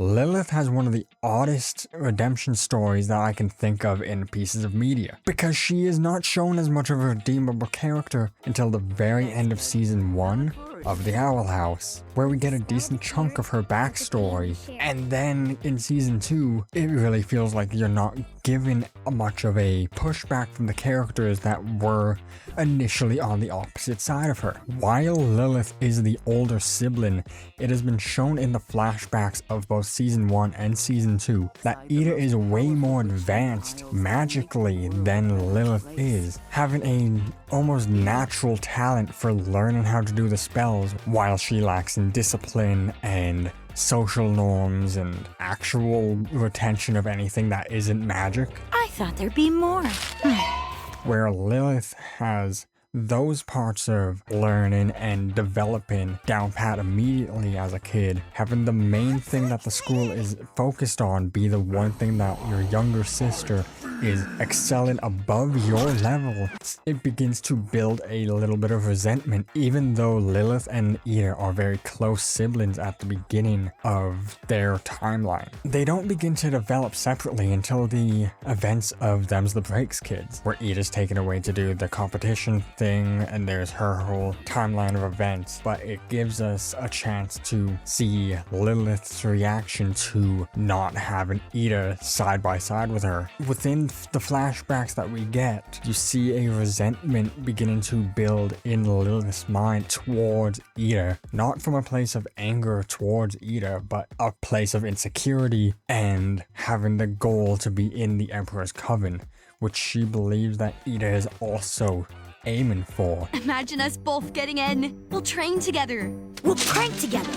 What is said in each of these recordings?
Lilith has one of the oddest redemption stories that I can think of in pieces of media, because she is not shown as much of a redeemable character until the very end of season 1 of The Owl House, where we get a decent chunk of her backstory, and then in season 2, it really feels like you're not given much of a pushback from the characters that were initially on the opposite side of her. While Lilith is the older sibling, it has been shown in the flashbacks of both season 1 and season 2 that Ida is way more advanced magically than Lilith is, having a almost natural talent for learning how to do the spells while she lacks in discipline and social norms and actual retention of anything that isn't magic. I thought there'd be more. Where Lilith has those parts of learning and developing down pat immediately as a kid, having the main thing that the school is focused on be the one thing that your younger sister is excelling above your level, it begins to build a little bit of resentment, even though Lilith and Ida are very close siblings at the beginning of their timeline. They don't begin to develop separately until the events of Them's the Breaks Kids, where Ida's taken away to do the competition thing and there's her whole timeline of events, but it gives us a chance to see Lilith's reaction to not having Ida side by side with her. Within the flashbacks that we get, you see a resentment beginning to build in Lilith's mind towards Ida, not from a place of anger towards Ida, but a place of insecurity and having the goal to be in the Emperor's Coven, which she believes that Ida is also aiming for. Imagine us both getting in. We'll train together. We'll prank together.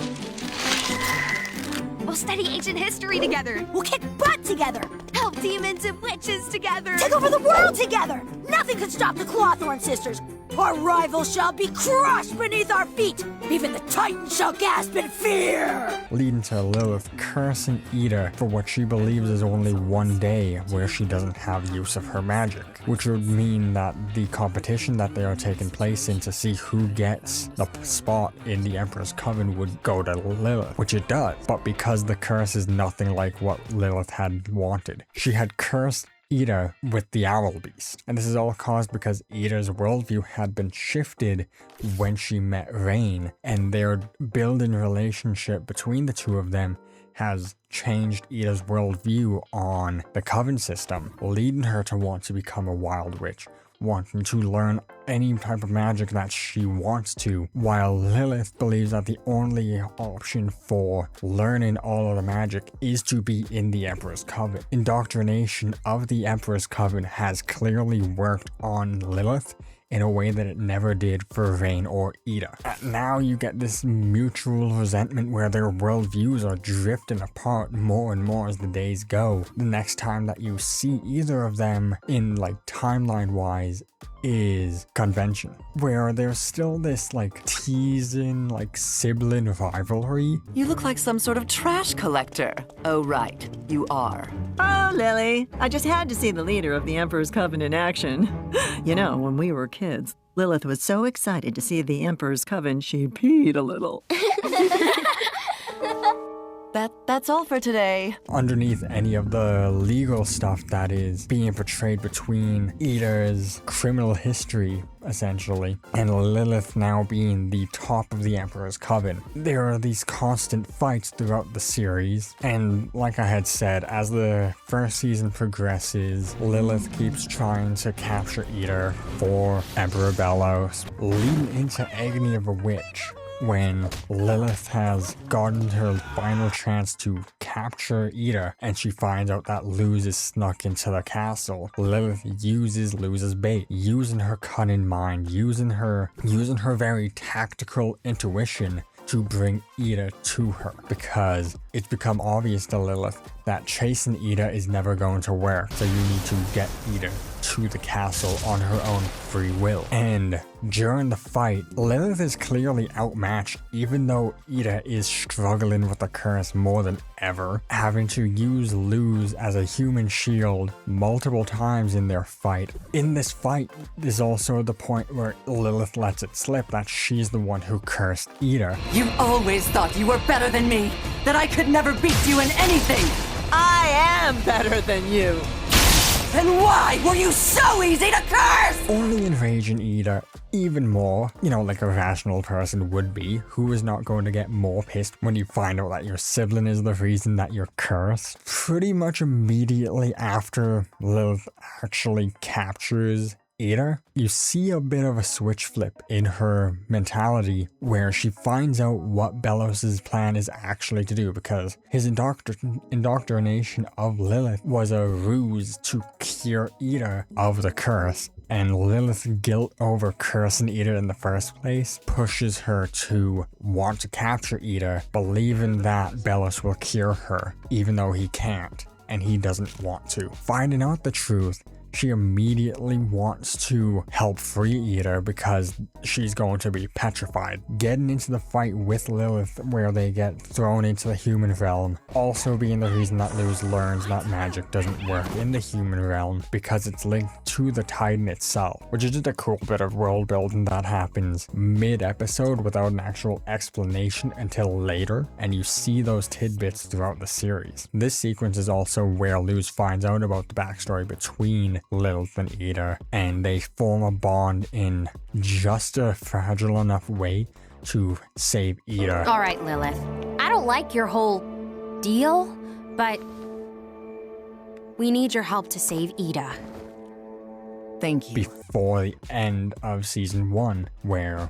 We'll study ancient history together. We'll kick butt together. Help demons and witches together. Take over the world together. Nothing can stop the Clawthorn sisters. Our rivals shall be crushed beneath our feet. Even the Titans shall gasp in fear. Leading to Lilith cursing Ida for what she believes is only one day where she doesn't have use of her magic, which would mean that the competition that they are taking place in to see who gets the spot in the Emperor's Coven would go to Lilith, which it does, but because the curse is nothing like what Lilith had wanted. She had cursed Ida with the Owl Beast, and this is all caused because Ida's worldview had been shifted when she met Rain, and their building relationship between the two of them has changed Ida's worldview on the Coven system, leading her to want to become a Wild Witch, wanting to learn any type of magic that she wants to, while Lilith believes that the only option for learning all of the magic is to be in the Emperor's Coven. Indoctrination of the Emperor's Coven has clearly worked on Lilith in a way that it never did for Rain or Ida. And now you get this mutual resentment where their worldviews are drifting apart more and more as the days go. The next time that you see either of them in timeline wise is Convention, where there's still this teasing sibling rivalry. You look like some sort of trash collector. Oh right, you are. Oh, Lily, I just had to see the leader of the Emperor's Coven in action. You know, when we were kids, Lilith was so excited to see the Emperor's Coven, she peed a little. That's all for today. Underneath any of the legal stuff that is being portrayed between Ida's criminal history, essentially, and Lilith now being the top of the Emperor's Coven, there are these constant fights throughout the series, and like I had said, as the first season progresses, Lilith keeps trying to capture Ida for Emperor Belos, leading into Agony of a Witch, when Lilith has gotten her final chance to capture Ida and she finds out that Luz is snuck into the castle. Lilith uses Luz as bait, using her cunning mind, using her very tactical intuition to bring Ida to her, because it's become obvious to Lilith that chasing Ida is never going to work, so you need to get Ida to the castle on her own free will. And during the fight, Lilith is clearly outmatched, even though Ida is struggling with the curse more than ever, having to use Luz as a human shield multiple times in their fight. In this fight is also the point where Lilith lets it slip that she's the one who cursed Ida. You always thought you were better than me, that I could could never beat you in anything! I am better than you. Then why were you so easy to curse? Only enraging Ida even more, like a rational person would be, who is not going to get more pissed when you find out that your sibling is the reason that you're cursed. Pretty much immediately after Lilith actually captures Ada, you see a bit of a switch flip in her mentality where she finds out what Belos's plan is actually to do, because his indoctrination of Lilith was a ruse to cure Ada of the curse, and Lilith's guilt over cursing Ada in the first place pushes her to want to capture Ada, believing that Belos will cure her, even though he can't, and he doesn't want to. Finding out the truth, she immediately wants to help free Ida because she's going to be petrified. Getting into the fight with Lilith where they get thrown into the human realm, also being the reason that Luz learns that magic doesn't work in the human realm because it's linked to the Titan itself, which is just a cool bit of world building that happens mid-episode without an actual explanation until later, and you see those tidbits throughout the series. This sequence is also where Luz finds out about the backstory between Lilith and Ada, and they form a bond in just a fragile enough way to save Ada. All right, Lilith. I don't like your whole deal, but we need your help to save Ada. Thank you. Before the end of season 1, where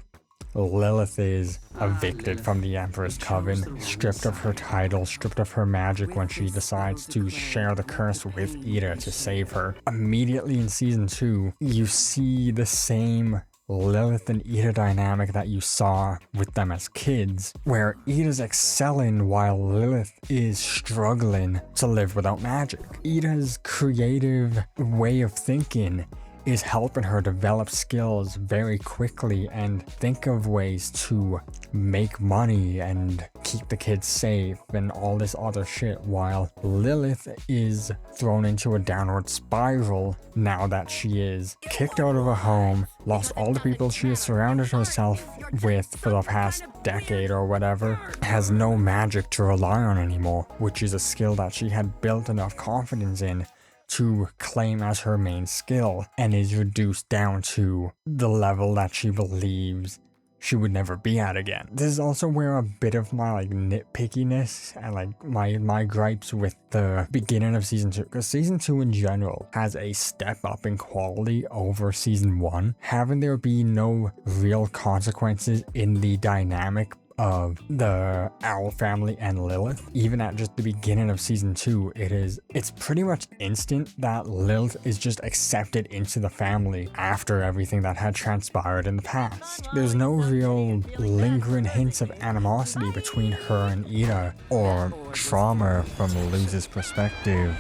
Lilith is evicted from the Emperor's Coven, stripped of her title, stripped of her magic when she decides to share the curse with Ada to save her. Immediately in season 2, you see the same Lilith and Ida dynamic that you saw with them as kids, where Ida's excelling while Lilith is struggling to live without magic. Ida's creative way of thinking is helping her develop skills very quickly and think of ways to make money and keep the kids safe and all this other shit, while Lilith is thrown into a downward spiral now that she is kicked out of her home, lost all the people she has surrounded herself with for the past decade or whatever, has no magic to rely on anymore, which is a skill that she had built enough confidence in to claim as her main skill, and is reduced down to the level that she believes she would never be at again. This is also where a bit of my nitpickiness and my gripes with the beginning of season 2, because season 2 in general has a step up in quality over season 1. Having there be no real consequences in the dynamic of the Owl family and Lilith, even at just the beginning of season 2, it's pretty much instant that Lilith is just accepted into the family after everything that had transpired in the past. There's no real lingering hints of animosity between her and Ida, or trauma from Luz's perspective,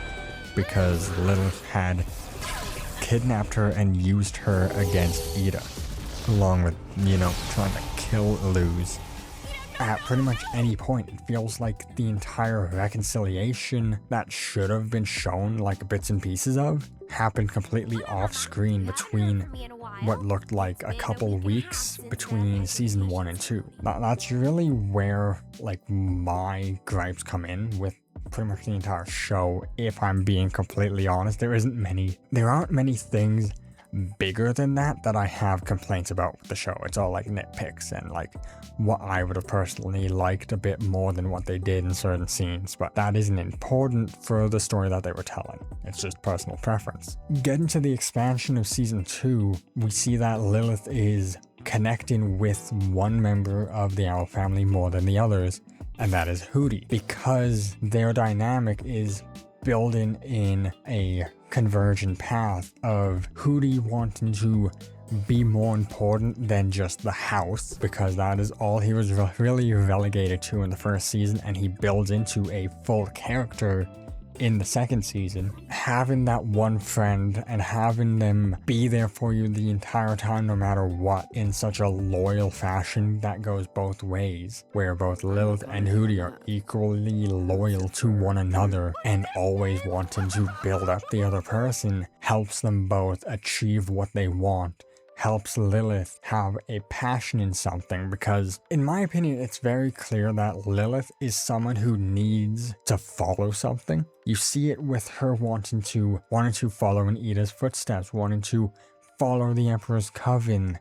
because Lilith had kidnapped her and used her against Ida, along with, trying to kill Luz. At pretty much any point, it feels like the entire reconciliation that should have been shown bits and pieces of happened completely off screen between what looked like a couple weeks between season 1 and 2. That's really where my gripes come in with pretty much the entire show, if I'm being completely honest. There aren't many things bigger than that I have complaints about with the show. It's all nitpicks and what I would have personally liked a bit more than what they did in certain scenes, but that isn't important for the story that they were telling. It's just personal preference. Getting to the expansion of season 2, we see that Lilith is connecting with one member of the Owl family more than the others, and that is Hootie, because their dynamic is building in a convergent path of Hootie wanting to be more important than just the house, because that is all he was really relegated to in the first season, and he builds into a full character in the second season. Having that one friend and having them be there for you the entire time no matter what, in such a loyal fashion that goes both ways, where both Lilith and Hootie are equally loyal to one another and always wanting to build up the other person, helps them both achieve what they want. helps Lilith have a passion in something, because in my opinion, it's very clear that Lilith is someone who needs to follow something. You see it with her wanting to follow in Ida's footsteps, wanting to follow the Emperor's Coven,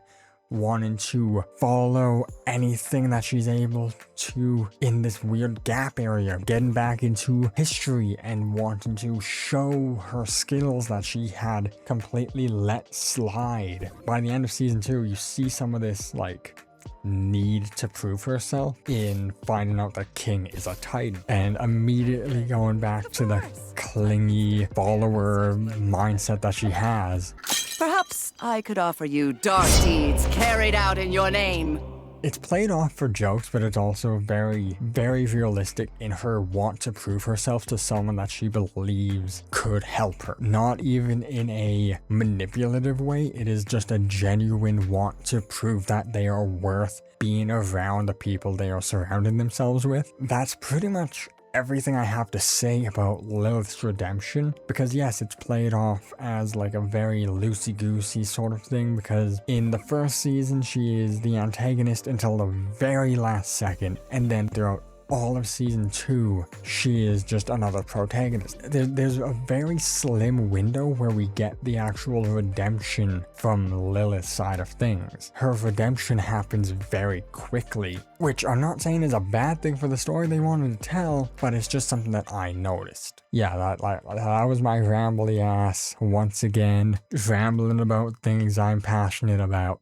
wanting to follow anything that she's able to in this weird gap area, getting back into history and wanting to show her skills that she had completely let slide. By the end of season 2, you see some of this like need to prove herself in finding out that King is a Titan and immediately going back to the clingy follower mindset that she has. Perhaps I could offer you dark deeds carried out in your name. It's played off for jokes, but it's also very, very realistic in her want to prove herself to someone that she believes could help her. Not even in a manipulative way, it is just a genuine want to prove that they are worth being around the people they are surrounding themselves with. That's pretty much everything I have to say about Lilith's redemption, because yes, it's played off as like a very loosey-goosey sort of thing, because in the first season she is the antagonist until the very last second, and then throughout all of season 2 she is just another protagonist. There's a very slim window where we get the actual redemption from Lilith's side of things. Her redemption happens very quickly, which I'm not saying is a bad thing for the story they wanted to tell, but it's just something that I noticed. Yeah, that was my rambly ass once again, rambling about things I'm passionate about.